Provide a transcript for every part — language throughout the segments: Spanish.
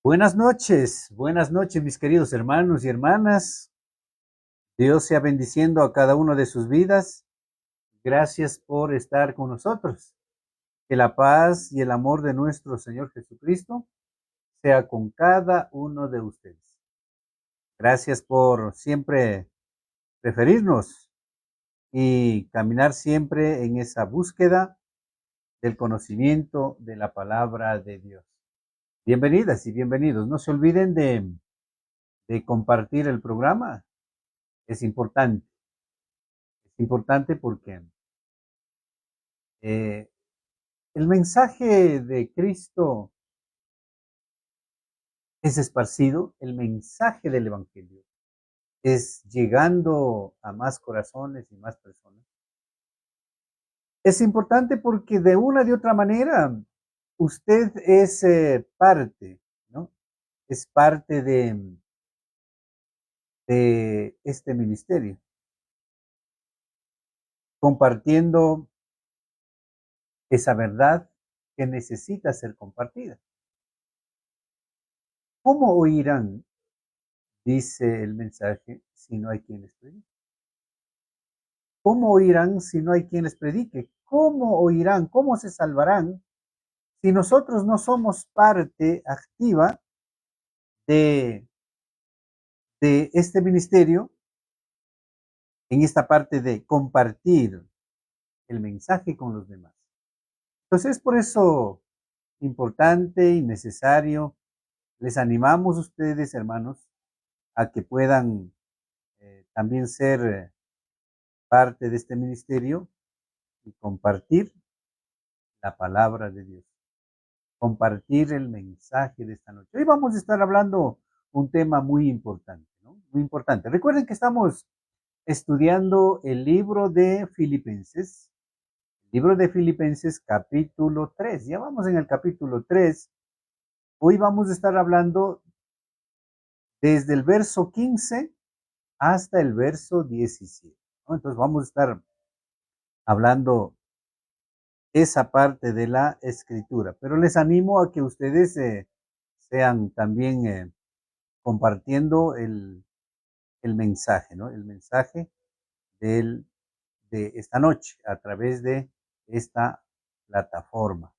Buenas noches, mis queridos hermanos y hermanas. Dios sea bendiciendo a cada uno de sus vidas. Gracias por estar con nosotros. Que la paz y el amor de nuestro Señor Jesucristo sea con cada uno de ustedes. Gracias por siempre preferirnos y caminar siempre en esa búsqueda del conocimiento de la palabra de Dios. Bienvenidas y bienvenidos. No se olviden de compartir el programa. Es importante. Es importante porque eh, el mensaje de Cristo es esparcido, el mensaje del Evangelio es llegando a más corazones y más personas. Es importante porque de una de otra manera usted es parte, ¿no? Es parte de este ministerio, compartiendo esa verdad que necesita ser compartida. ¿Cómo oirán, dice el mensaje, si no hay quien les predique? ¿Cómo oirán si no hay quien les predique? ¿Cómo oirán? ¿Cómo se salvarán si nosotros no somos parte activa de, de este ministerio en esta parte de compartir el mensaje con los demás? Entonces, por eso importante y necesario, les animamos a ustedes, hermanos, a que puedan también ser parte de este ministerio y compartir la palabra de Dios, compartir el mensaje de esta noche. Hoy vamos a estar hablando un tema muy importante, ¿no? Muy importante. Recuerden que estamos estudiando el libro de Filipenses capítulo 3. Ya vamos en el capítulo 3. Hoy vamos a estar hablando desde el verso 15 hasta el verso 17, ¿no? Entonces vamos a estar hablando esa parte de la escritura, pero les animo a que ustedes sean también compartiendo el mensaje, ¿no? El mensaje del, de esta noche a través de esta plataforma.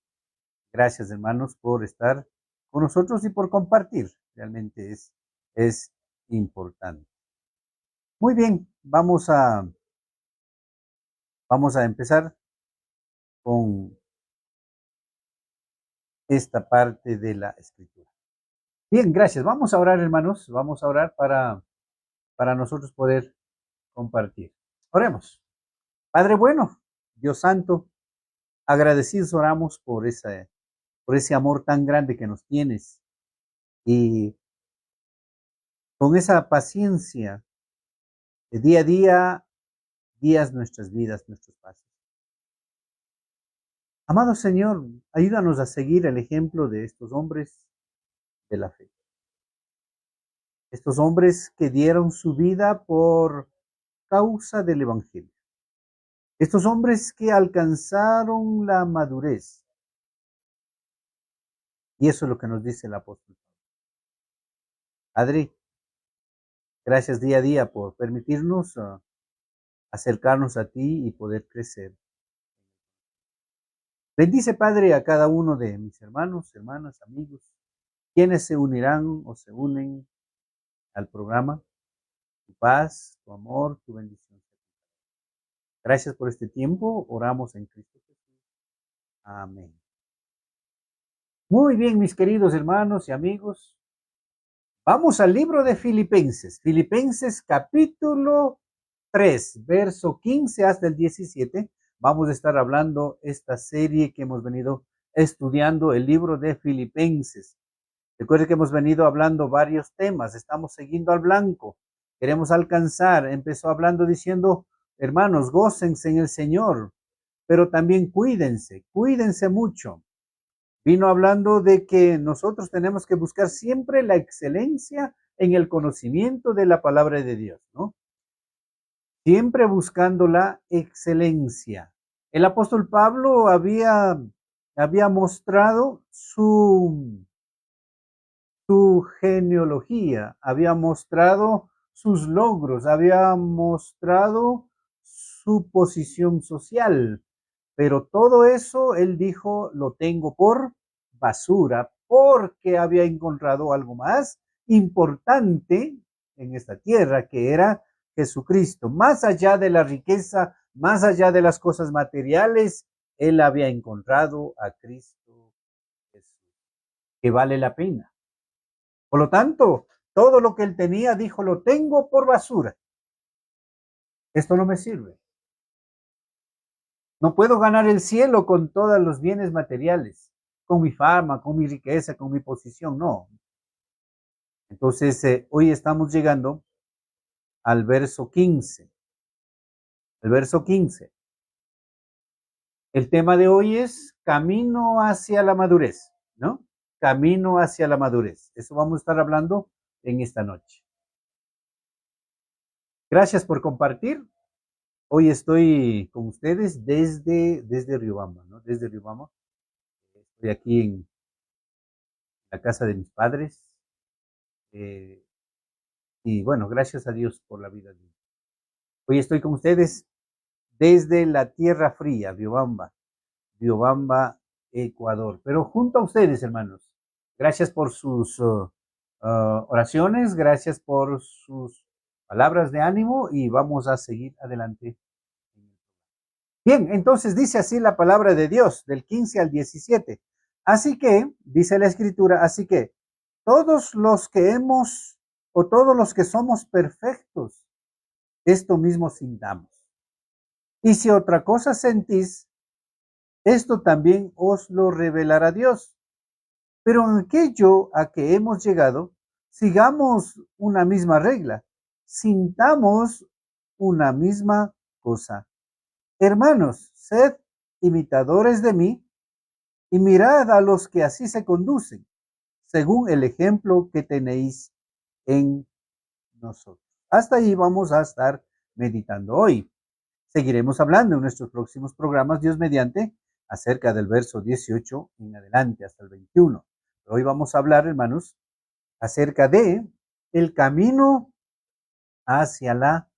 Gracias, hermanos, por estar con nosotros y por compartir. Realmente es importante. Muy bien, vamos a empezar con esta parte de la escritura. Bien, gracias. Vamos a orar, hermanos. Vamos a orar para nosotros poder compartir. Oremos. Padre bueno, Dios santo, agradecidos oramos por ese amor tan grande que nos tienes y con esa paciencia de día a día guías nuestras vidas, nuestros pasos. Amado Señor, ayúdanos a seguir el ejemplo de estos hombres de la fe. Estos hombres que dieron su vida por causa del Evangelio. Estos hombres que alcanzaron la madurez. Y eso es lo que nos dice el apóstol. Padre, gracias día a día por permitirnos acercarnos a ti y poder crecer. Bendice, Padre, a cada uno de mis hermanos, hermanas, amigos, quienes se unirán o se unen al programa. Tu paz, tu amor, tu bendición. Gracias por este tiempo. Oramos en Cristo Jesús. Amén. Muy bien, mis queridos hermanos y amigos. Vamos al libro de Filipenses. Filipenses capítulo 3, verso 15 hasta el 17. Vamos a estar hablando esta serie que hemos venido estudiando, el libro de Filipenses. Recuerde que hemos venido hablando varios temas. Estamos siguiendo al blanco. Queremos alcanzar. Empezó hablando diciendo, hermanos, gócense en el Señor, pero también cuídense mucho. Vino hablando de que nosotros tenemos que buscar siempre la excelencia en el conocimiento de la palabra de Dios, ¿no? Siempre buscando la excelencia. El apóstol Pablo había mostrado su genealogía, había mostrado sus logros, había mostrado su posición social, pero todo eso él dijo, lo tengo por basura, porque había encontrado algo más importante en esta tierra, que era Jesucristo. Más allá de la riqueza, más allá de las cosas materiales, él había encontrado a Cristo Jesús, que vale la pena. Por lo tanto, todo lo que él tenía, dijo, lo tengo por basura. Esto no me sirve. No puedo ganar el cielo con todos los bienes materiales, con mi fama, con mi riqueza, con mi posición, no. Entonces, hoy estamos llegando al verso 15. El verso 15. El tema de hoy es camino hacia la madurez, ¿no? Camino hacia la madurez. Eso vamos a estar hablando en esta noche. Gracias por compartir. Hoy estoy con ustedes desde Riobamba, ¿no? Desde Riobamba. Estoy aquí en la casa de mis padres. Y bueno, gracias a Dios por la vida. Hoy estoy con ustedes desde la tierra fría, Riobamba, Ecuador. Pero junto a ustedes, hermanos, gracias por sus oraciones, gracias por sus palabras de ánimo y vamos a seguir adelante. Bien, entonces dice así la palabra de Dios, del 15 al 17. Así que, dice la escritura, así que todos los que hemos, o todos los que somos perfectos, esto mismo sintamos. Y si otra cosa sentís, esto también os lo revelará Dios. Pero en aquello a que hemos llegado, sigamos una misma regla, sintamos una misma cosa. Hermanos, sed imitadores de mí y mirad a los que así se conducen, según el ejemplo que tenéis en nosotros. Hasta ahí vamos a estar meditando hoy. Seguiremos hablando en nuestros próximos programas, Dios mediante, acerca del verso 18 en adelante hasta el 21. Pero hoy vamos a hablar, hermanos, acerca de el camino hacia la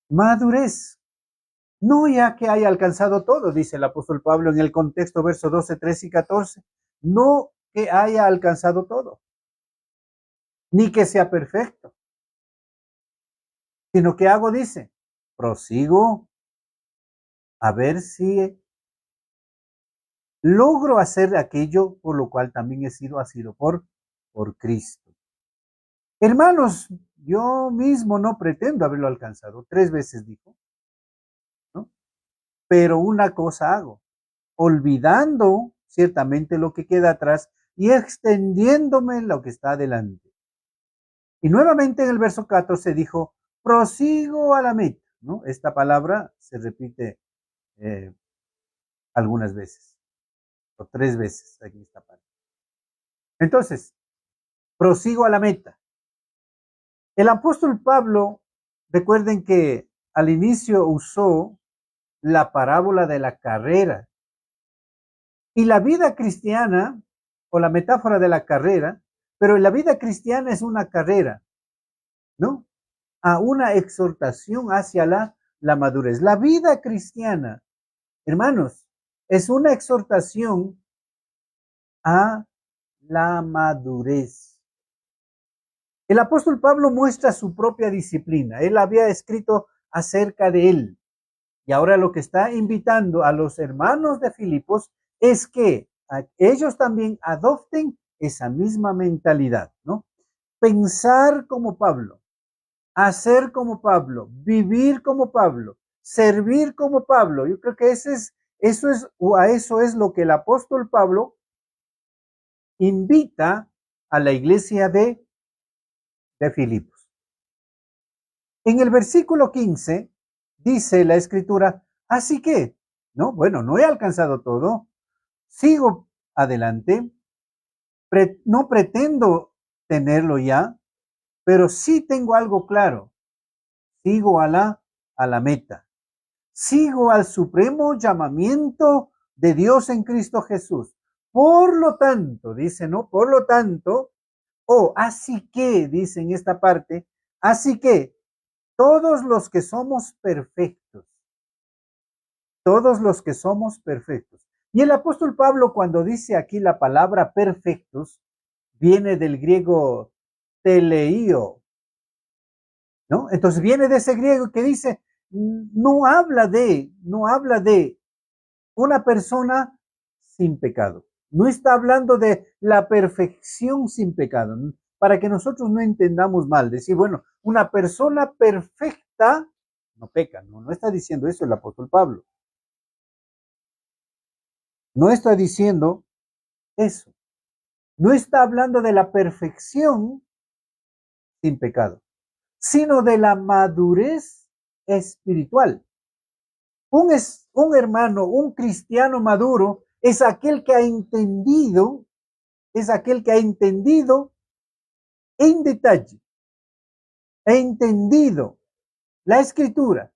madurez. No ya que haya alcanzado todo, dice el apóstol Pablo en el contexto verso 12, 13 y 14. No que haya alcanzado todo, ni que sea perfecto, sino que hago, dice, prosigo a ver si logro hacer aquello por lo cual también he sido asido por Cristo. Hermanos, yo mismo no pretendo haberlo alcanzado. 3 veces dijo, ¿no? Pero una cosa hago, olvidando ciertamente lo que queda atrás y extendiéndome lo que está adelante. Y nuevamente en el verso 14 dijo, prosigo a la meta, ¿no? Esta palabra se repite algunas veces, o 3 veces aquí en esta parte. Entonces, prosigo a la meta. El apóstol Pablo, recuerden que al inicio usó la parábola de la carrera. Y la vida cristiana, o la metáfora de la carrera, pero la vida cristiana es una carrera, ¿no? A una exhortación hacia la madurez. La vida cristiana, hermanos, es una exhortación a la madurez. El apóstol Pablo muestra su propia disciplina. Él había escrito acerca de él. Y ahora lo que está invitando a los hermanos de Filipos es que ellos también adopten esa misma mentalidad, ¿no? Pensar como Pablo, hacer como Pablo, vivir como Pablo, servir como Pablo. Yo creo que a eso es lo que el apóstol Pablo invita a la iglesia de Filipos. En el versículo 15 dice la escritura, así que, no, bueno, no he alcanzado todo, sigo adelante, no pretendo tenerlo ya, pero sí tengo algo claro, sigo a la meta, sigo al supremo llamamiento de Dios en Cristo Jesús. por lo tanto, dice, ¿no? Por lo tanto, así que, dice en esta parte, así que todos los que somos perfectos, todos los que somos perfectos. Y el apóstol Pablo, cuando dice aquí la palabra perfectos, viene del griego teleio, ¿no? Entonces viene de ese griego que dice, no habla de una persona sin pecado. No está hablando de la perfección sin pecado, para que nosotros no entendamos mal. Decir, bueno, una persona perfecta no peca, no está diciendo eso el apóstol Pablo. No está diciendo eso. No está hablando de la perfección sin pecado, sino de la madurez espiritual. Un hermano, un cristiano maduro es aquel que ha entendido, en detalle, ha entendido la escritura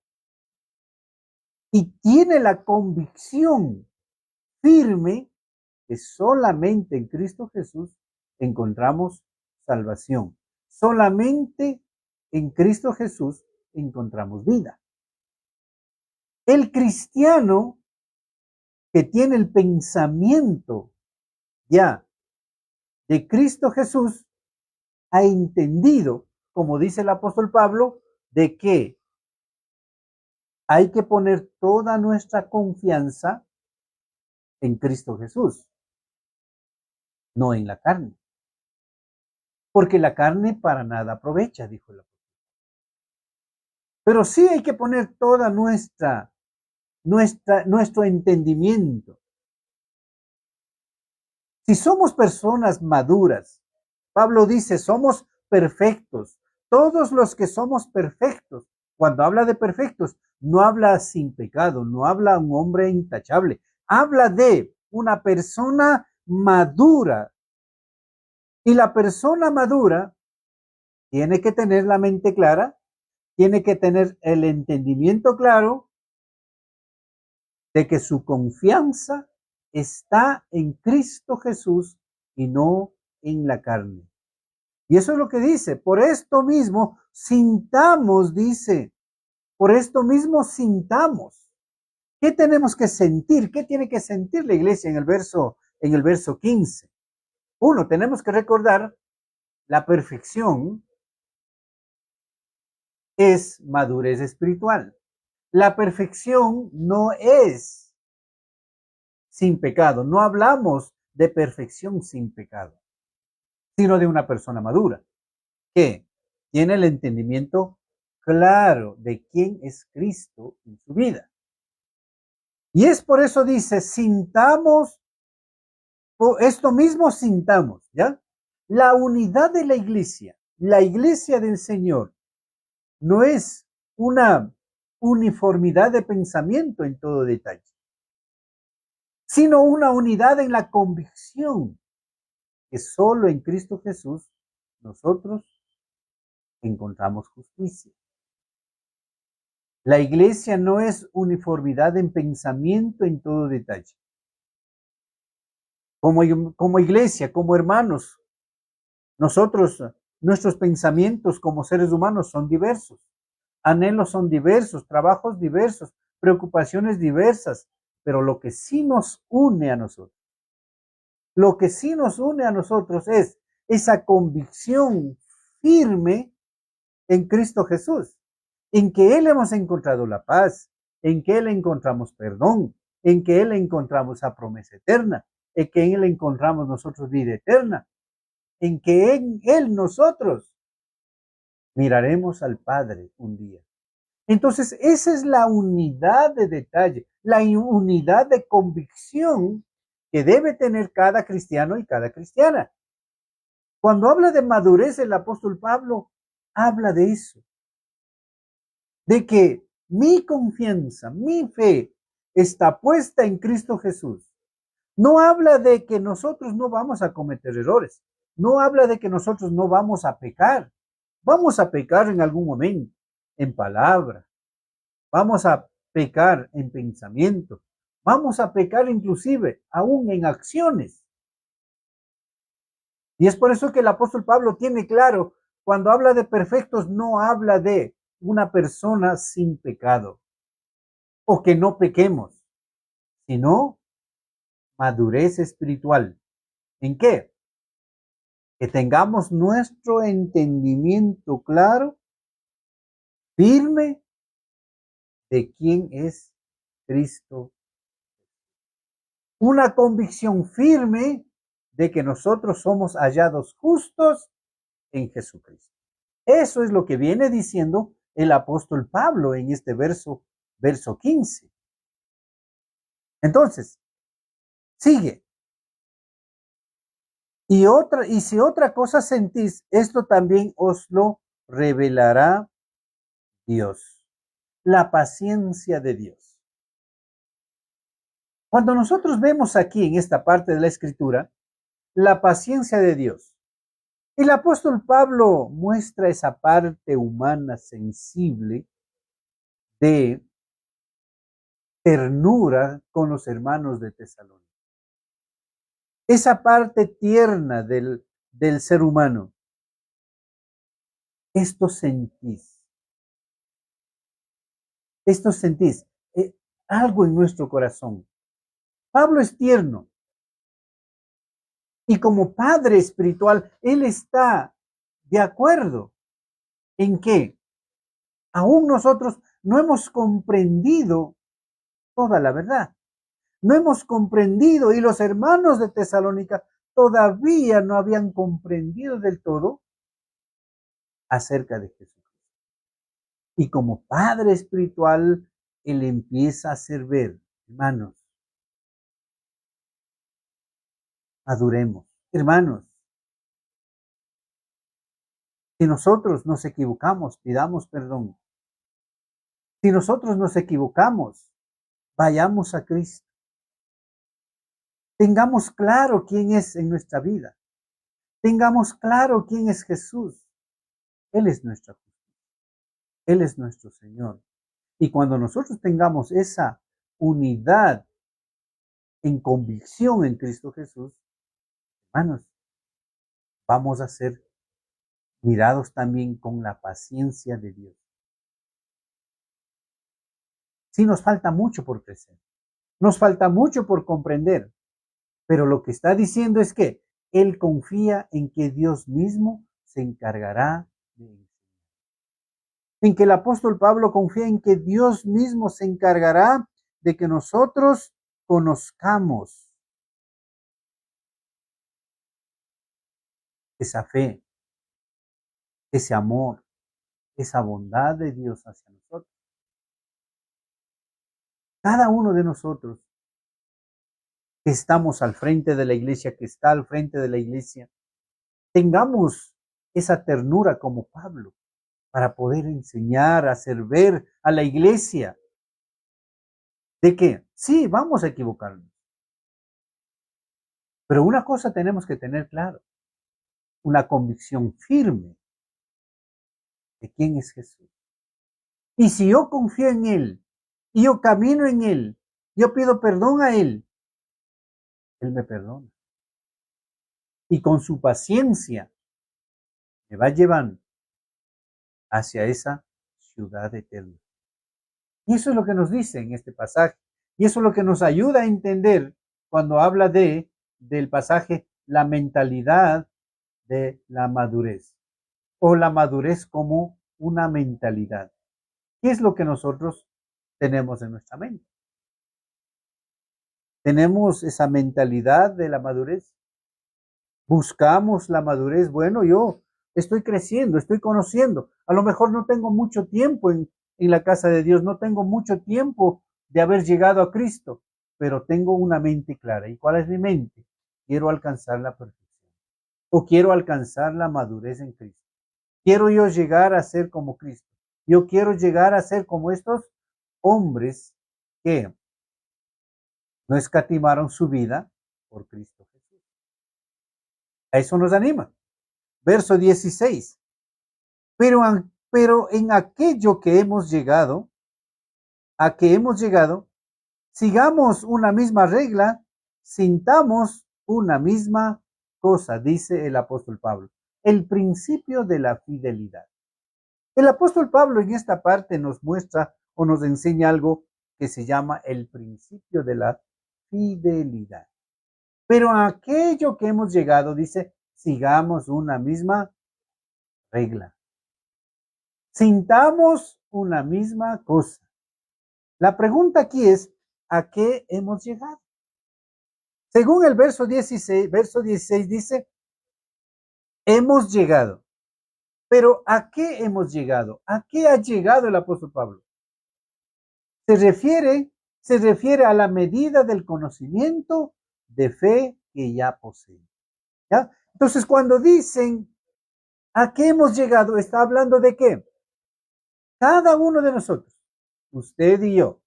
y tiene la convicción firme que solamente en Cristo Jesús encontramos salvación. Solamente en Cristo Jesús encontramos vida. El cristiano que tiene el pensamiento ya de Cristo Jesús ha entendido, como dice el apóstol Pablo, de que hay que poner toda nuestra confianza en Cristo Jesús, no en la carne. Porque la carne para nada aprovecha, dijo el apóstol. Pero sí hay que poner toda nuestro entendimiento. Si somos personas maduras, Pablo dice, somos perfectos. Todos los que somos perfectos, cuando habla de perfectos, no habla sin pecado, no habla un hombre intachable, habla de una persona madura. Y la persona madura tiene que tener la mente clara, tiene que tener el entendimiento claro de que su confianza está en Cristo Jesús y no en la carne. Y eso es lo que dice, por esto mismo sintamos, dice, por esto mismo sintamos. ¿Qué tenemos que sentir? ¿Qué tiene que sentir la iglesia en el verso 15? Uno, tenemos que recordar la perfección es madurez espiritual. La perfección no es sin pecado. No hablamos de perfección sin pecado, sino de una persona madura que tiene el entendimiento claro de quién es Cristo en su vida. Y es por eso dice, sintamos, esto mismo sintamos, ¿ya? La unidad de la iglesia del Señor, no es una uniformidad de pensamiento en todo detalle, sino una unidad en la convicción que solo en Cristo Jesús nosotros encontramos justicia. La iglesia no es uniformidad en pensamiento en todo detalle. Como iglesia, como hermanos, nosotros, nuestros pensamientos como seres humanos son diversos, anhelos son diversos, trabajos diversos, preocupaciones diversas, pero lo que sí nos une a nosotros, es esa convicción firme en Cristo Jesús, en que Él hemos encontrado la paz, en que Él encontramos perdón, en que Él encontramos la promesa eterna, en que en Él encontramos nosotros vida eterna, en que en Él nosotros miraremos al Padre un día. Entonces, esa es la unidad de detalle, la unidad de convicción que debe tener cada cristiano y cada cristiana. Cuando habla de madurez, el apóstol Pablo habla de eso, de que mi confianza, mi fe está puesta en Cristo Jesús. No habla de que nosotros no vamos a cometer errores, no habla de que nosotros no vamos a pecar. Vamos a pecar en algún momento, en palabra, vamos a pecar en pensamiento, vamos a pecar inclusive aún en acciones. Y es por eso que el apóstol Pablo tiene claro, cuando habla de perfectos, no habla de una persona sin pecado o que no pequemos, sino madurez espiritual. ¿En qué? Que tengamos nuestro entendimiento claro, firme, de quién es Cristo. Una convicción firme de que nosotros somos hallados justos en Jesucristo. Eso es lo que viene diciendo el apóstol Pablo en este verso 15. Entonces, sigue. Y si otra cosa sentís, esto también os lo revelará Dios. La paciencia de Dios. Cuando nosotros vemos aquí en esta parte de la escritura, la paciencia de Dios, el apóstol Pablo muestra esa parte humana sensible de ternura con los hermanos de Tesalónica. Esa parte tierna del ser humano. Esto sentís. Esto sentís. Algo en nuestro corazón. Pablo es tierno. Y como padre espiritual, él está de acuerdo en que aún nosotros no hemos comprendido toda la verdad. No hemos comprendido y los hermanos de Tesalónica todavía no habían comprendido del todo acerca de Jesús. Y como padre espiritual, él empieza a hacer ver, hermanos, maduremos. Hermanos, si nosotros nos equivocamos, pidamos perdón. Si nosotros nos equivocamos, vayamos a Cristo. Tengamos claro quién es en nuestra vida. Tengamos claro quién es Jesús. Él es nuestra justicia. Él es nuestro Señor. Y cuando nosotros tengamos esa unidad en convicción en Cristo Jesús, hermanos, vamos a ser mirados también con la paciencia de Dios. Sí nos falta mucho por crecer, nos falta mucho por comprender, pero lo que está diciendo es que Él confía en que Dios mismo se encargará de enseñar. En que el apóstol Pablo confía en que Dios mismo se encargará de que nosotros conozcamos esa fe, ese amor, esa bondad de Dios hacia nosotros. Cada uno de nosotros que estamos al frente de la iglesia, que está al frente de la iglesia, tengamos esa ternura como Pablo para poder enseñar, hacer ver a la iglesia de que sí, vamos a equivocarnos. Pero una cosa tenemos que tener claro, una convicción firme de quién es Jesús. Y si yo confío en Él, y yo camino en Él, yo pido perdón a Él, Él me perdona. Y con su paciencia me va llevando hacia esa ciudad eterna. Y eso es lo que nos dice en este pasaje. Y eso es lo que nos ayuda a entender cuando habla del pasaje, la mentalidad de la madurez. O la madurez como una mentalidad. ¿Qué es lo que nosotros tenemos en nuestra mente? ¿Tenemos esa mentalidad de la madurez? ¿Buscamos la madurez? Bueno, yo estoy creciendo, estoy conociendo. A lo mejor no tengo mucho tiempo en la casa de Dios, no tengo mucho tiempo de haber llegado a Cristo, pero tengo una mente clara. ¿Y cuál es mi mente? Quiero alcanzar la perfección o quiero alcanzar la madurez en Cristo. Quiero yo llegar a ser como Cristo. Yo quiero llegar a ser como estos hombres que no escatimaron su vida por Cristo Jesús. A eso nos anima. Verso 16. Pero en aquello que hemos llegado, sigamos una misma regla, sintamos una misma cosa, dice el apóstol Pablo, el principio de la fidelidad. El apóstol Pablo en esta parte nos muestra o nos enseña algo que se llama el principio de la fidelidad. Pero a aquello que hemos llegado, dice, sigamos una misma regla. Sintamos una misma cosa. La pregunta aquí es, ¿a qué hemos llegado? Según el verso 16 dice, hemos llegado. Pero ¿a qué hemos llegado? ¿A qué ha llegado el apóstol Pablo? Se refiere a la medida del conocimiento de fe que ya posee. ¿Ya? Entonces, cuando dicen ¿a qué hemos llegado? Está hablando de qué. Cada uno de nosotros, usted y yo,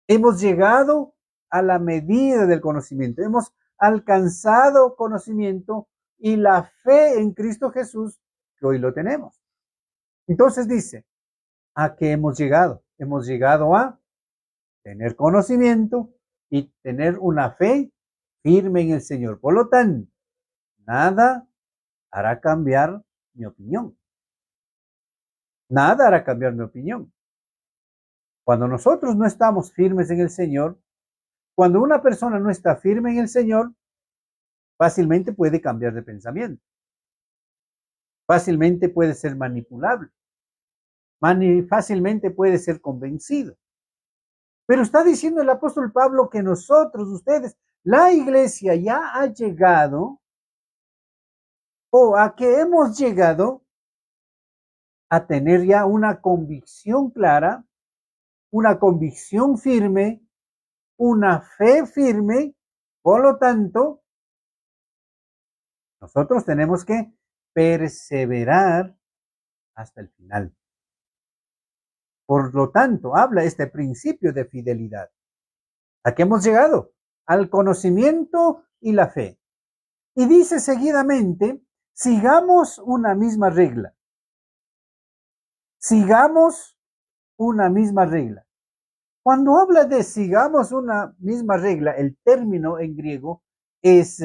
hemos llegado a la medida del conocimiento. Hemos alcanzado conocimiento y la fe en Cristo Jesús que hoy lo tenemos. Entonces dice, ¿a qué hemos llegado? Hemos llegado a tener conocimiento y tener una fe firme en el Señor. Por lo tanto, nada hará cambiar mi opinión. Nada hará cambiar mi opinión. Cuando nosotros no estamos firmes en el Señor, cuando una persona no está firme en el Señor, fácilmente puede cambiar de pensamiento. Fácilmente puede ser manipulable. Fácilmente puede ser convencido. Pero está diciendo el apóstol Pablo que nosotros, ustedes, la iglesia ya ha llegado, o a que hemos llegado a tener ya una convicción clara, una convicción firme, una fe firme. Por lo tanto, nosotros tenemos que perseverar hasta el final. Por lo tanto, habla este principio de fidelidad. ¿A qué hemos llegado? Al conocimiento y la fe. Y dice seguidamente, sigamos una misma regla. Sigamos una misma regla. Cuando habla de sigamos una misma regla, el término en griego es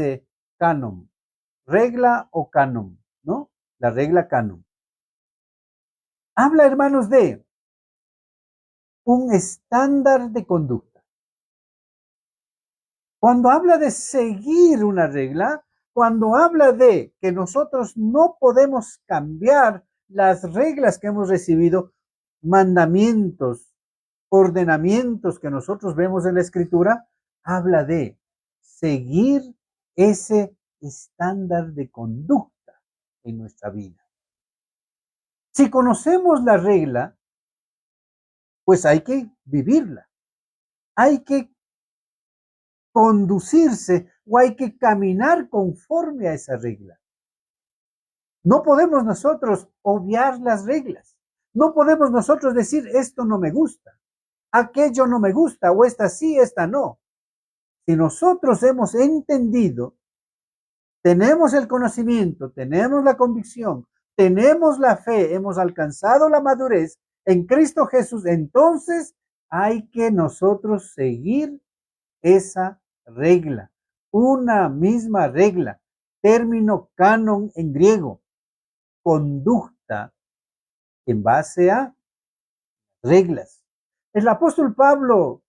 canon, regla o canon, ¿no? La regla canon. Habla, hermanos, de un estándar de conducta. Cuando habla de seguir una regla, cuando habla de que nosotros no podemos cambiar las reglas que hemos recibido, mandamientos, ordenamientos que nosotros vemos en la Escritura, habla de seguir ese estándar de conducta en nuestra vida. Si conocemos la regla, pues hay que vivirla. Hay que conducirse o hay que caminar conforme a esa regla. No podemos nosotros obviar las reglas. No podemos nosotros decir esto no me gusta, aquello no me gusta, o esta sí, esta no. Si nosotros hemos entendido, tenemos el conocimiento, tenemos la convicción, tenemos la fe, hemos alcanzado la madurez en Cristo Jesús, entonces hay que nosotros seguir esa regla, una misma regla, término canon en griego, conducta en base a reglas. El apóstol Pablo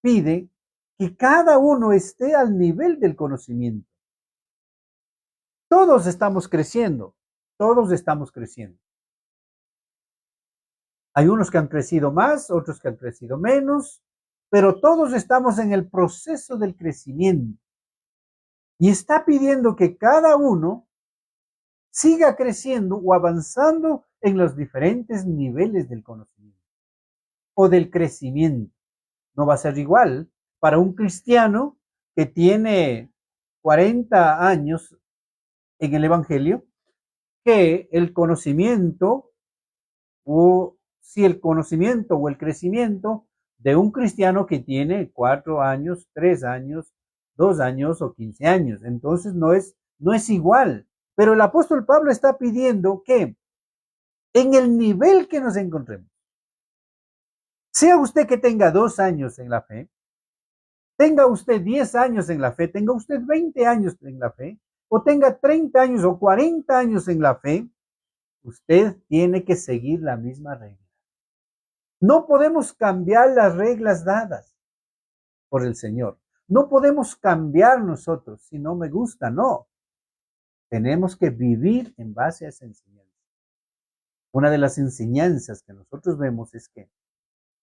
pide que cada uno esté al nivel del conocimiento. Todos estamos creciendo, todos estamos creciendo. Hay unos que han crecido más, otros que han crecido menos, pero todos estamos en el proceso del crecimiento. Y está pidiendo que cada uno siga creciendo o avanzando en los diferentes niveles del conocimiento o del crecimiento. No va a ser igual para un cristiano que tiene 40 años en el Evangelio que el conocimiento o si el conocimiento o el crecimiento de un cristiano que tiene 4 años, 3 años, 2 años o 15 años. Entonces no es igual. Pero el apóstol Pablo está pidiendo que en el nivel que nos encontremos, sea usted que tenga 2 años en la fe, tenga usted 10 años en la fe, tenga usted 20 años en la fe, o tenga 30 años o 40 años en la fe, usted tiene que seguir la misma regla. No podemos cambiar las reglas dadas por el Señor. No podemos cambiar nosotros si no me gusta, no. Tenemos que vivir en base a esa enseñanza. Una de las enseñanzas que nosotros vemos es que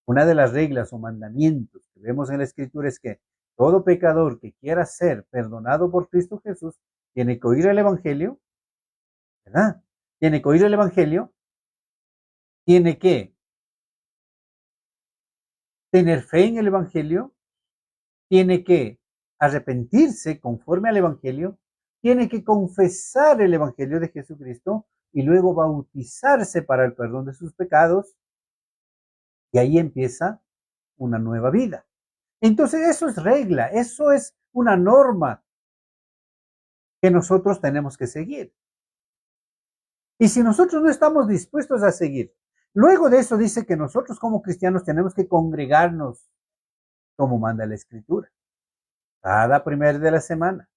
una de las reglas o mandamientos que vemos en la Escritura es que todo pecador que quiera ser perdonado por Cristo Jesús tiene que oír el Evangelio, ¿verdad? Tiene que oír el Evangelio, tiene que tener fe en el Evangelio, tiene que arrepentirse conforme al Evangelio, tiene que confesar el Evangelio de Jesucristo y luego bautizarse para el perdón de sus pecados, y ahí empieza una nueva vida. Entonces eso es regla, eso es una norma que nosotros tenemos que seguir. Y si nosotros no estamos dispuestos a seguir, luego de eso dice que nosotros como cristianos tenemos que congregarnos como manda la Escritura, cada primer de la semana,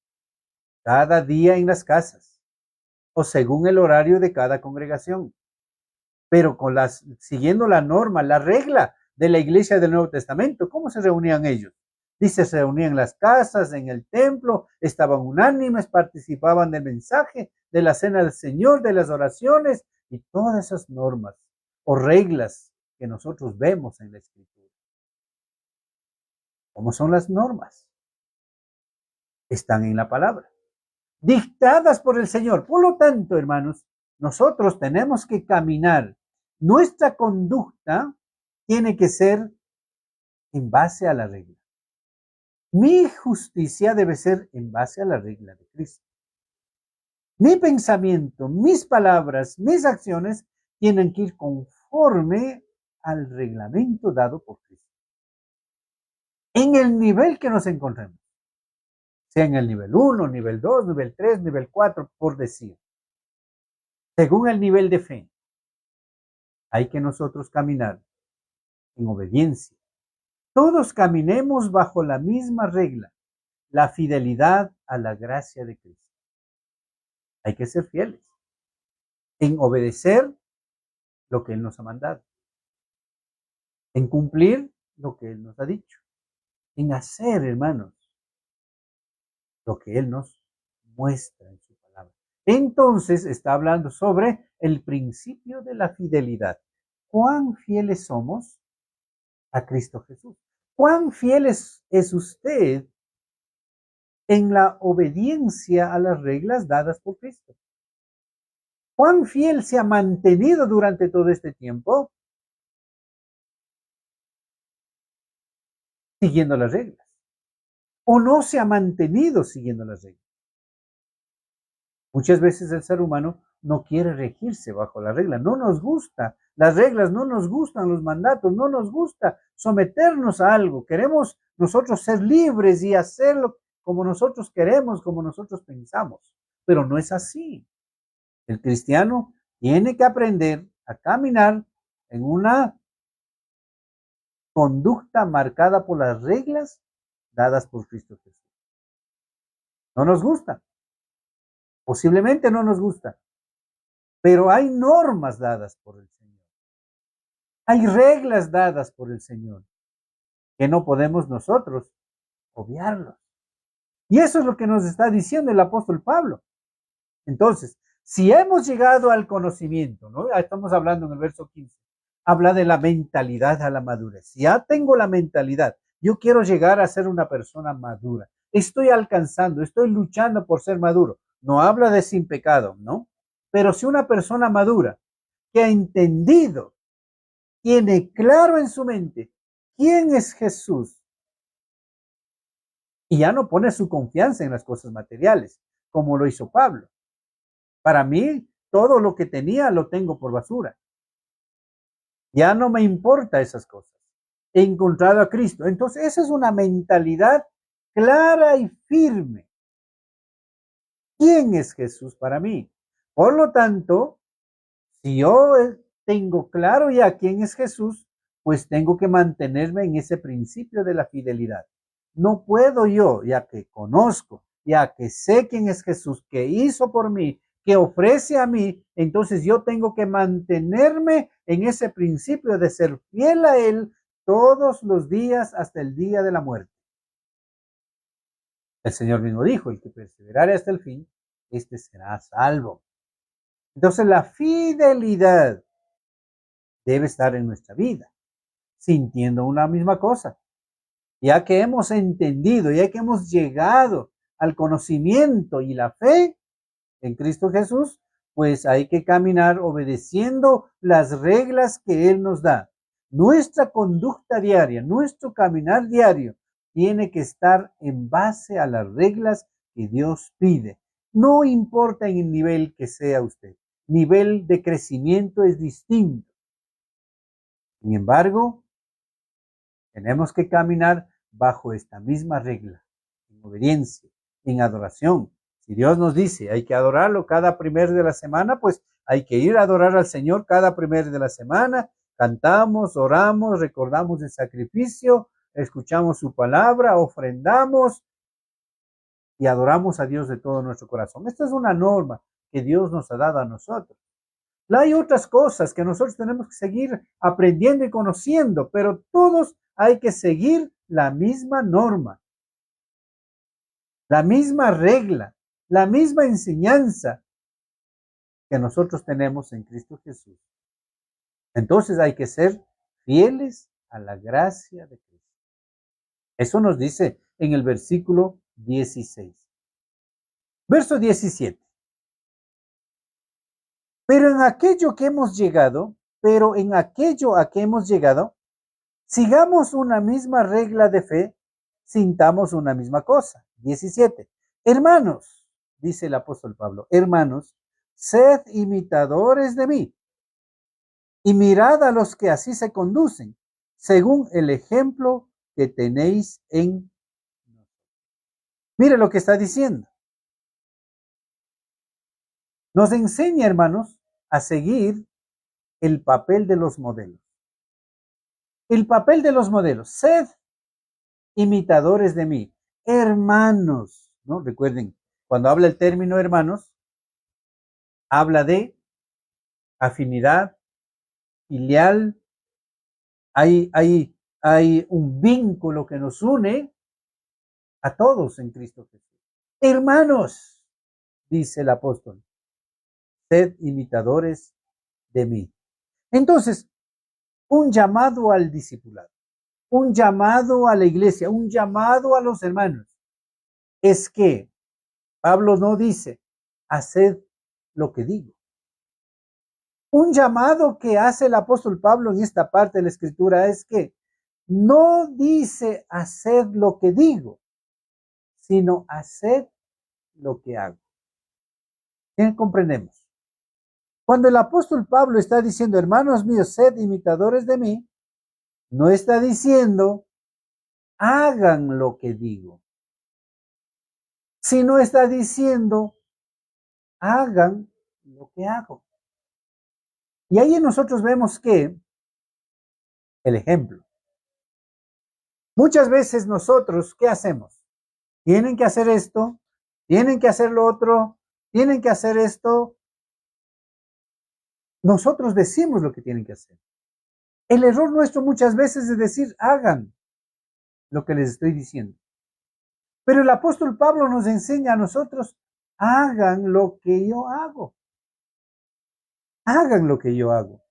cada día en las casas, o según el horario de cada congregación, pero siguiendo la norma, la regla de la iglesia del Nuevo Testamento. ¿Cómo se reunían ellos? Dice, se reunían en las casas, en el templo, estaban unánimes, participaban del mensaje, de la cena del Señor, de las oraciones y todas esas normas o reglas que nosotros vemos en la Escritura. ¿Cómo son las normas? Están en la palabra, dictadas por el Señor. Por lo tanto, hermanos, nosotros tenemos que caminar. Nuestra conducta tiene que ser en base a la regla. Mi justicia debe ser en base a la regla de Cristo. Mi pensamiento, mis palabras, mis acciones tienen que ir conforme al reglamento dado por Cristo. En el nivel que nos encontremos, sea en el nivel 1, nivel 2, nivel 3, nivel 4, por decir, según el nivel de fe, hay que nosotros caminar en obediencia. Todos caminemos bajo la misma regla, la fidelidad a la gracia de Cristo. Hay que ser fieles en obedecer lo que Él nos ha mandado, en cumplir lo que Él nos ha dicho, en hacer, hermanos, lo que Él nos muestra en su palabra. Entonces está hablando sobre el principio de la fidelidad. ¿Cuán fieles somos a Cristo Jesús? ¿Cuán fieles es usted en la obediencia a las reglas dadas por Cristo? ¿Cuán fiel se ha mantenido durante todo este tiempo siguiendo las reglas? ¿O no se ha mantenido siguiendo las reglas? Muchas veces el ser humano no quiere regirse bajo la regla. No nos gusta las reglas, no nos gustan los mandatos, no nos gusta someternos a algo. Queremos nosotros ser libres y hacerlo como nosotros queremos, como nosotros pensamos. Pero no es así. El cristiano tiene que aprender a caminar en una conducta marcada por las reglas dadas por Cristo Jesús. No nos gusta. Posiblemente no nos gusta. Pero hay normas dadas por el Señor. Hay reglas dadas por el Señor que no podemos nosotros obviarlos. Y eso es lo que nos está diciendo el apóstol Pablo. Entonces, si hemos llegado al conocimiento, ¿no? Estamos hablando en el verso 15, habla de la mentalidad a la madurez. Ya tengo la mentalidad, yo quiero llegar a ser una persona madura. Estoy alcanzando, estoy luchando por ser maduro. No habla de sin pecado, ¿no? Pero si una persona madura que ha entendido, tiene claro en su mente quién es Jesús y ya no pone su confianza en las cosas materiales, como lo hizo Pablo. Para mí, todo lo que tenía lo tengo por basura. Ya no me importa esas cosas. He encontrado a Cristo. Entonces, esa es una mentalidad clara y firme. ¿Quién es Jesús para mí? Por lo tanto, si yo tengo claro ya quién es Jesús, pues tengo que mantenerme en ese principio de la fidelidad. No puedo yo, ya que conozco ya que sé quién es Jesús, que hizo por mí, que ofrece a mí, entonces yo tengo que mantenerme en ese principio de ser fiel a Él todos los días hasta el día de la muerte. El Señor mismo dijo, el que perseverare hasta el fin, este será salvo. Entonces la fidelidad debe estar en nuestra vida, sintiendo una misma cosa. Ya que hemos entendido, ya que hemos llegado al conocimiento y la fe en Cristo Jesús, pues hay que caminar obedeciendo las reglas que Él nos da. Nuestra conducta diaria, nuestro caminar diario, tiene que estar en base a las reglas que Dios pide. No importa en el nivel que sea usted, nivel de crecimiento es distinto. Sin embargo, tenemos que caminar bajo esta misma regla, en obediencia, en adoración. Si Dios nos dice, hay que adorarlo cada primer de la semana, pues hay que ir a adorar al Señor cada primer de la semana. Cantamos, oramos, recordamos el sacrificio, escuchamos su palabra, ofrendamos y adoramos a Dios de todo nuestro corazón. Esta es una norma que Dios nos ha dado a nosotros. Hay otras cosas que nosotros tenemos que seguir aprendiendo y conociendo, pero todos hay que seguir la misma norma, la misma regla, la misma enseñanza que nosotros tenemos en Cristo Jesús. Entonces hay que ser fieles a la gracia de Cristo. Eso nos dice en el versículo 16. Verso 17. Pero en aquello a que hemos llegado, sigamos una misma regla de fe, sintamos una misma cosa. 17. Hermanos, dice el apóstol Pablo, hermanos, sed imitadores de mí y mirad a los que así se conducen, según el ejemplo que tenéis en nosotros. Mire lo que está diciendo. Nos enseña, hermanos, a seguir el papel de los modelos. El papel de los modelos. Sed imitadores de mí, hermanos, ¿no? Recuerden, cuando habla el término hermanos, habla de afinidad, filial, hay un vínculo que nos une a todos en Cristo Jesús. Hermanos, dice el apóstol, sed imitadores de mí. Entonces, un llamado al discipulado, un llamado a la iglesia, un llamado a los hermanos, es que Pablo no dice, haced lo que digo. Un llamado que hace el apóstol Pablo en esta parte de la escritura es que no dice haced lo que digo, sino haced lo que hago. ¿Qué comprendemos? Cuando el apóstol Pablo está diciendo, hermanos míos, sed imitadores de mí, no está diciendo hagan lo que digo, sino está diciendo hagan lo que hago. Y ahí nosotros vemos que el ejemplo. Muchas veces nosotros, ¿qué hacemos? Tienen que hacer esto, tienen que hacer lo otro, tienen que hacer esto. Nosotros decimos lo que tienen que hacer. El error nuestro muchas veces es decir, hagan lo que les estoy diciendo. Pero el apóstol Pablo nos enseña a nosotros, hagan lo que yo hago. Hagan lo que yo hago.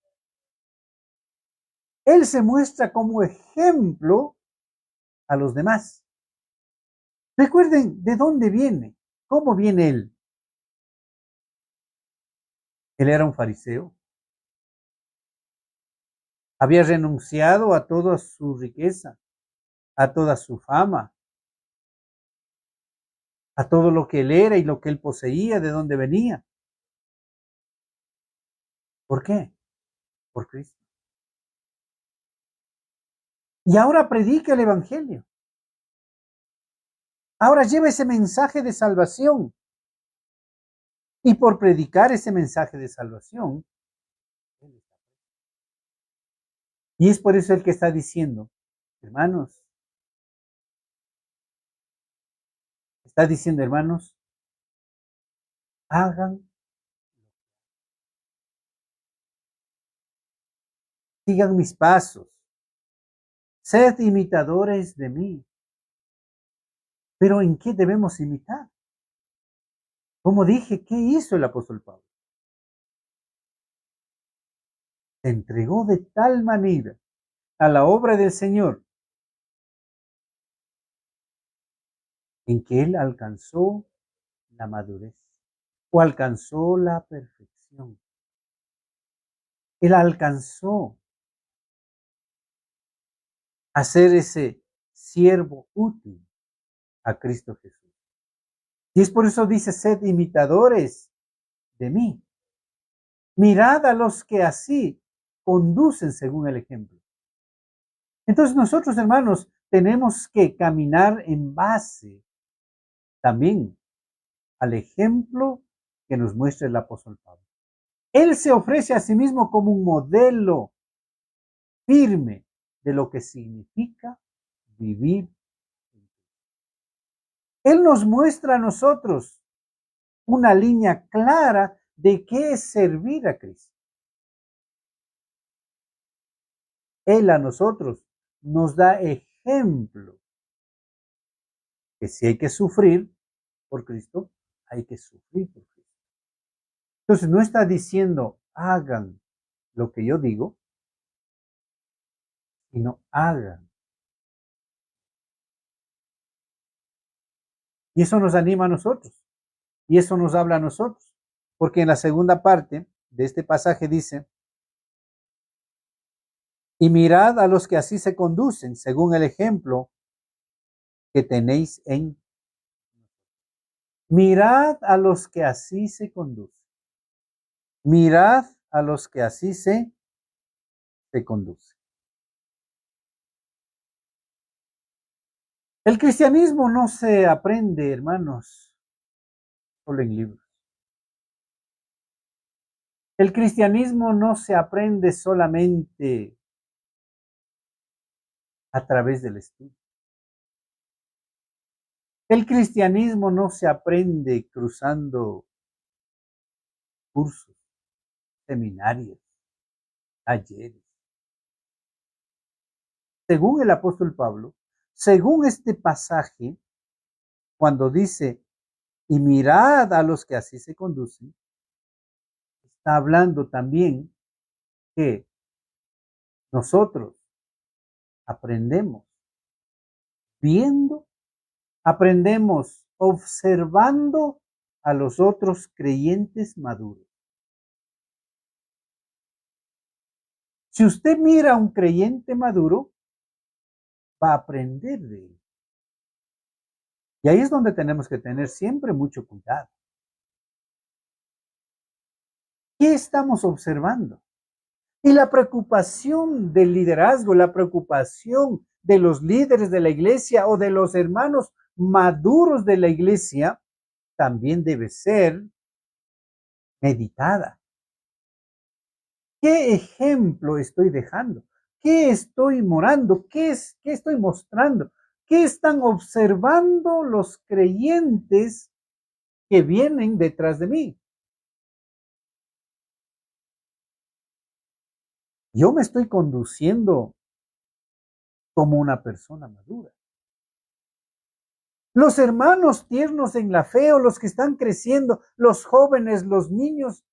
Él se muestra como ejemplo a los demás. Recuerden de dónde viene, cómo viene él. Él era un fariseo. Había renunciado a toda su riqueza, a toda su fama, a todo lo que él era y lo que él poseía, de dónde venía. ¿Por qué? Por Cristo. Y ahora predica el Evangelio. Ahora lleva ese mensaje de salvación. Y por predicar ese mensaje de salvación, y es por eso el que está diciendo, hermanos, Está diciendo, hermanos, hagan, sigan mis pasos, sed imitadores de mí. Pero ¿en qué debemos imitar? Como dije, ¿qué hizo el apóstol Pablo? Se entregó de tal manera a la obra del Señor en que él alcanzó la madurez o alcanzó la perfección. Él alcanzó a ser ese siervo útil a Cristo Jesús. Y es por eso dice, sed imitadores de mí. Mirad a los que así conducen según el ejemplo. Entonces nosotros, hermanos, tenemos que caminar en base también al ejemplo que nos muestra el apóstol Pablo. Él se ofrece a sí mismo como un modelo firme de lo que significa vivir. Él nos muestra a nosotros una línea clara de qué es servir a Cristo. Él a nosotros nos da ejemplo que si hay que sufrir por Cristo, hay que sufrir por Cristo. Entonces no está diciendo hagan lo que yo digo, sino hagan. Y eso nos anima a nosotros. Y eso nos habla a nosotros. Porque en la segunda parte de este pasaje dice, y mirad a los que así se conducen, según el ejemplo que tenéis en. Mirad a los que así se conducen. Mirad a los que así se conducen. El cristianismo no se aprende, hermanos, solo en libros. El cristianismo no se aprende solamente a través del estudio. El cristianismo no se aprende cruzando cursos, seminarios, talleres. Según el apóstol Pablo, según este pasaje, cuando dice, y mirad a los que así se conducen, está hablando también que nosotros aprendemos viendo, aprendemos observando a los otros creyentes maduros. Si usted mira a un creyente maduro, va a aprender de él. Y ahí es donde tenemos que tener siempre mucho cuidado. ¿Qué estamos observando? Y la preocupación del liderazgo, la preocupación de los líderes de la iglesia o de los hermanos maduros de la iglesia también debe ser meditada. ¿Qué ejemplo estoy dejando? ¿Qué estoy morando? ¿Qué estoy mostrando? ¿Qué están observando los creyentes que vienen detrás de mí? Yo me estoy conduciendo como una persona madura. Los hermanos tiernos en la fe o los que están creciendo, los jóvenes, los niños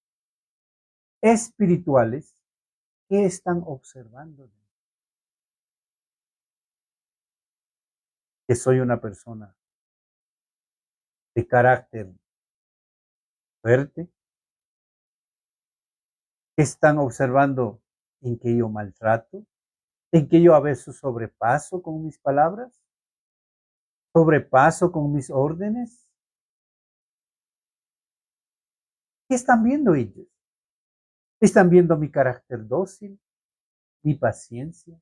espirituales, ¿qué están observando? Que soy una persona de carácter fuerte. Están observando en que yo maltrato, en que yo a veces sobrepaso con mis palabras, sobrepaso con mis órdenes. ¿Qué están viendo ellos? ¿Están viendo mi carácter dócil, mi paciencia?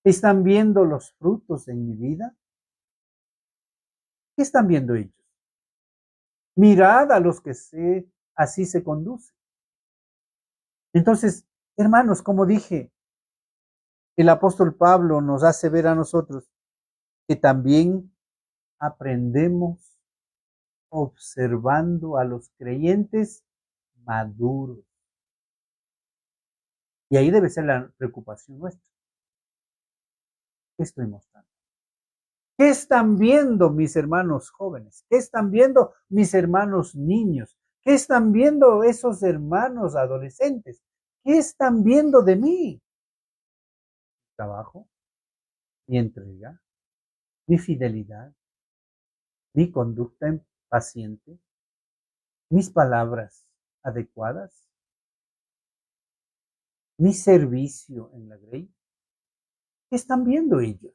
¿Están viendo los frutos en mi vida? ¿Qué están viendo ellos? Mirad a los que así se conducen. Entonces, hermanos, como dije, el apóstol Pablo nos hace ver a nosotros que también aprendemos observando a los creyentes maduros. Y ahí debe ser la preocupación nuestra. ¿Qué estoy mostrando? ¿Qué están viendo mis hermanos jóvenes? ¿Qué están viendo mis hermanos niños? ¿Qué están viendo esos hermanos adolescentes? ¿Qué están viendo de mí? Trabajo, mi entrega, mi fidelidad, mi conducta paciente, mis palabras adecuadas, mi servicio en la grey. ¿Qué están viendo ellos?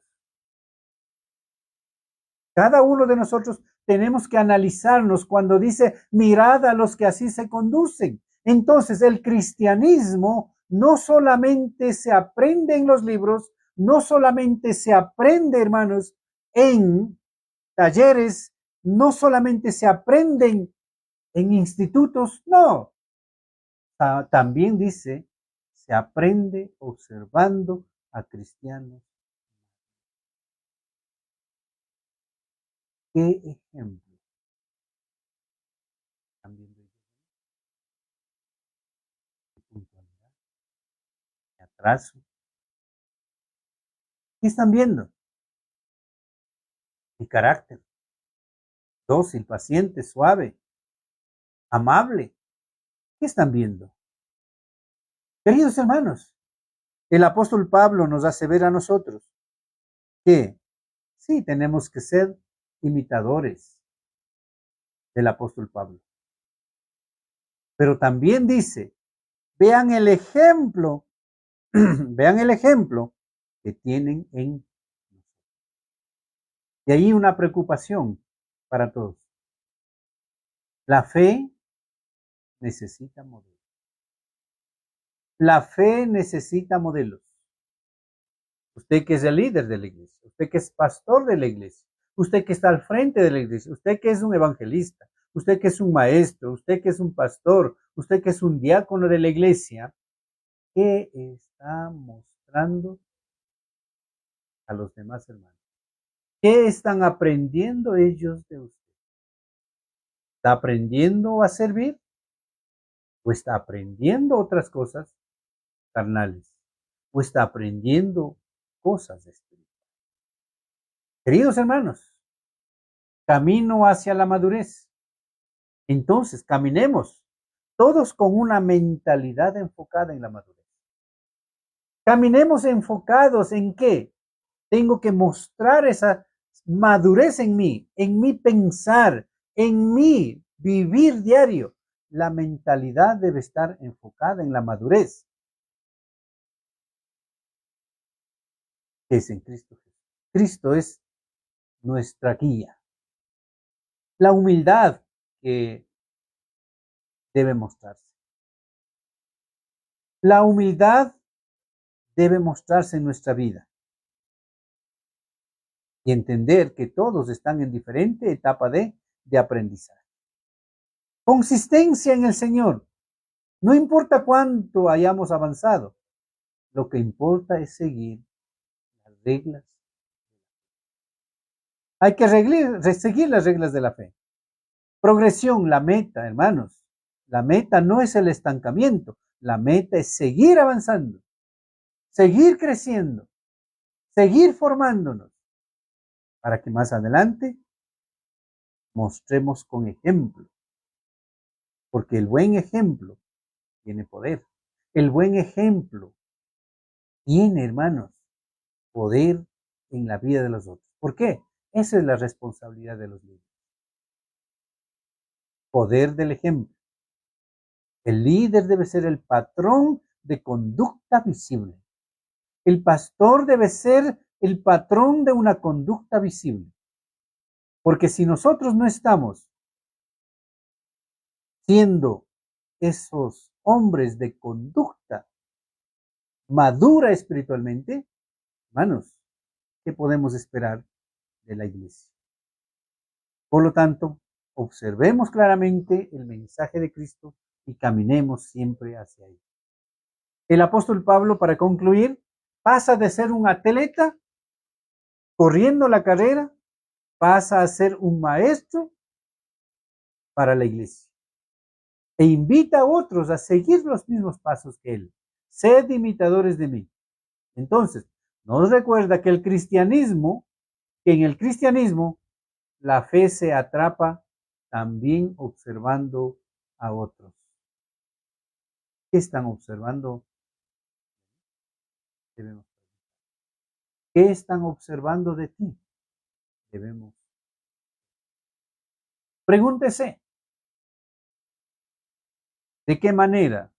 Cada uno de nosotros tenemos que analizarnos cuando dice, mirad a los que así se conducen. Entonces, el cristianismo no solamente se aprende en los libros, no solamente se aprende, hermanos, en talleres, no solamente se aprenden en institutos, no. También dice, se aprende observando a cristianos. ¿Qué ejemplo están viendo ellos? ¿Qué puntualidad? ¿Qué atraso? ¿Qué están viendo? Mi carácter, dócil, paciente, suave, amable. ¿Qué están viendo? Queridos hermanos, el apóstol Pablo nos hace ver a nosotros que sí tenemos que ser imitadores del apóstol Pablo. Pero también dice, vean el ejemplo, vean el ejemplo que tienen en nosotros. Y ahí una preocupación para todos. La fe necesita modelos. La fe necesita modelos. Usted que es el líder de la iglesia, usted que es pastor de la iglesia, usted que está al frente de la iglesia, usted que es un evangelista, usted que es un maestro, usted que es un pastor, usted que es un diácono de la iglesia, ¿qué está mostrando a los demás hermanos? ¿Qué están aprendiendo ellos de usted? ¿Está aprendiendo a servir? ¿O está aprendiendo otras cosas carnales? ¿O está aprendiendo cosas espirituales? Queridos hermanos, camino hacia la madurez. Entonces, caminemos todos con una mentalidad enfocada en la madurez. Caminemos enfocados en qué? Tengo que mostrar esa madurez en mi pensar, en mi vivir diario. La mentalidad debe estar enfocada en la madurez, que es en Cristo. Cristo es nuestra guía. La humildad que debe mostrarse. La humildad debe mostrarse en nuestra vida. Y entender que todos están en diferente etapa de aprendizaje. Consistencia en el Señor. No importa cuánto hayamos avanzado, lo que importa es seguir las reglas. Hay que seguir las reglas de la fe. Progresión, la meta, hermanos. La meta no es el estancamiento, la meta es seguir avanzando, seguir creciendo, seguir formándonos, para que más adelante mostremos con ejemplo. Porque el buen ejemplo tiene poder. El buen ejemplo tiene, hermanos, poder en la vida de los otros. ¿Por qué? Esa es la responsabilidad de los líderes. Poder del ejemplo. El líder debe ser el patrón de conducta visible. El pastor debe ser el patrón de una conducta visible. Porque si nosotros no estamos siendo esos hombres de conducta madura espiritualmente, hermanos, ¿qué podemos esperar de la iglesia? Por lo tanto, observemos claramente el mensaje de Cristo y caminemos siempre hacia él. El apóstol Pablo, para concluir, pasa de ser un atleta corriendo la carrera, pasa a ser un maestro para la iglesia. E invita a otros a seguir los mismos pasos que él. Sed imitadores de mí. Entonces, nos recuerda que en el cristianismo, la fe se atrapa también observando a otros. ¿Qué están observando? Debemos. ¿Qué están observando de ti? Debemos. Pregúntese, ¿de qué manera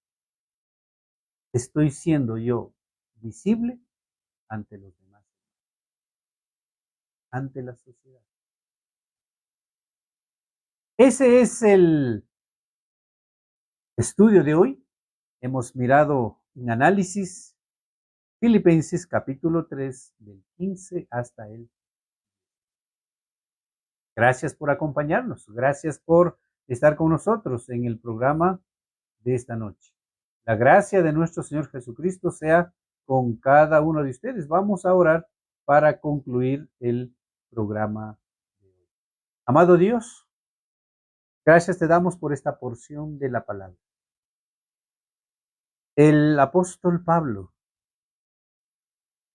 estoy siendo yo visible ante los demás, ante la sociedad? Ese es el estudio de hoy. Hemos mirado en análisis Filipenses capítulo 3, del 15 hasta el. Gracias por acompañarnos. Gracias por estar con nosotros en el programa de esta noche. La gracia de nuestro Señor Jesucristo sea con cada uno de ustedes. Vamos a orar para concluir el programa de hoy. Amado Dios, gracias te damos por esta porción de la palabra. El apóstol Pablo,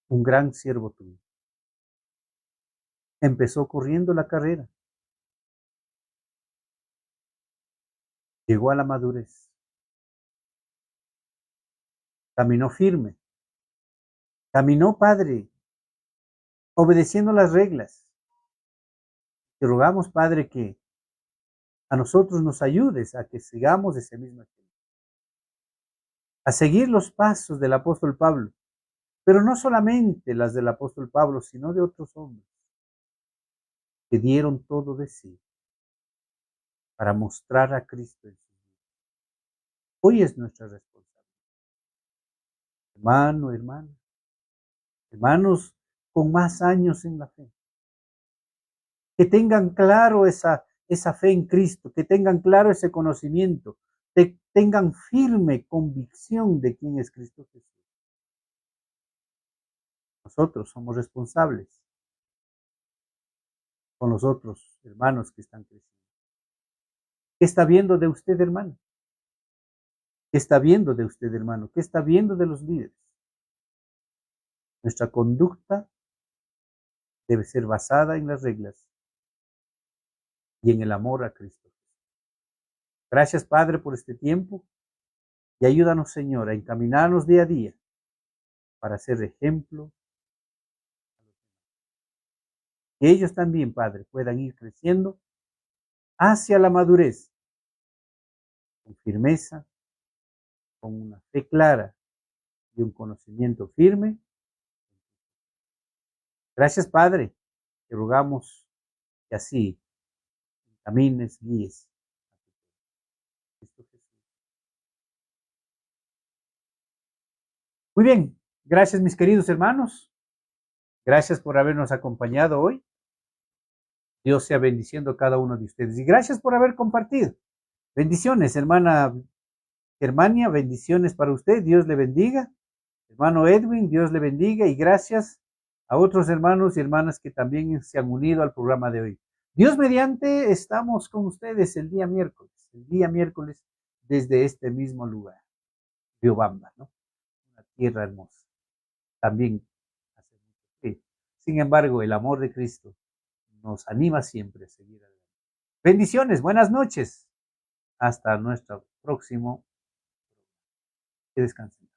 un gran siervo tuyo, empezó corriendo la carrera. Llegó a la madurez. Caminó firme. Caminó, Padre, obedeciendo las reglas. Te rogamos, Padre, que a nosotros nos ayudes a que sigamos ese mismo ejemplo. A seguir los pasos del apóstol Pablo, pero no solamente las del apóstol Pablo, sino de otros hombres que dieron todo de sí para mostrar a Cristo en su vida. Hoy es nuestra responsabilidad. Hermano, hermana, hermanos con más años en la fe, que tengan claro esa fe en Cristo, que tengan claro ese conocimiento, que tengan firme convicción de quién es Cristo Jesús. Nosotros somos responsables con los otros hermanos que están creciendo. ¿Qué está viendo de usted, hermano? ¿Qué está viendo de usted, hermano? ¿Qué está viendo de los líderes? Nuestra conducta debe ser basada en las reglas y en el amor a Cristo. Gracias, Padre, por este tiempo y ayúdanos, Señor, a encaminarnos día a día para ser ejemplo. Que ellos también, Padre, puedan ir creciendo hacia la madurez con firmeza, con una fe clara y un conocimiento firme. Gracias, Padre, te rogamos que así camines, guíes. Muy bien, gracias mis queridos hermanos. Gracias por habernos acompañado hoy. Dios sea bendiciendo a cada uno de ustedes. Y gracias por haber compartido. Bendiciones, hermana Germania, bendiciones para usted. Dios le bendiga. Hermano Edwin, Dios le bendiga. Y gracias a otros hermanos y hermanas que también se han unido al programa de hoy. Dios mediante, estamos con ustedes el día miércoles desde este mismo lugar, Riobamba, ¿no? Una tierra hermosa. También hace mucho frío. Sin embargo, el amor de Cristo nos anima siempre a seguir adelante. Bendiciones, buenas noches. Hasta nuestro próximo. Que descansen.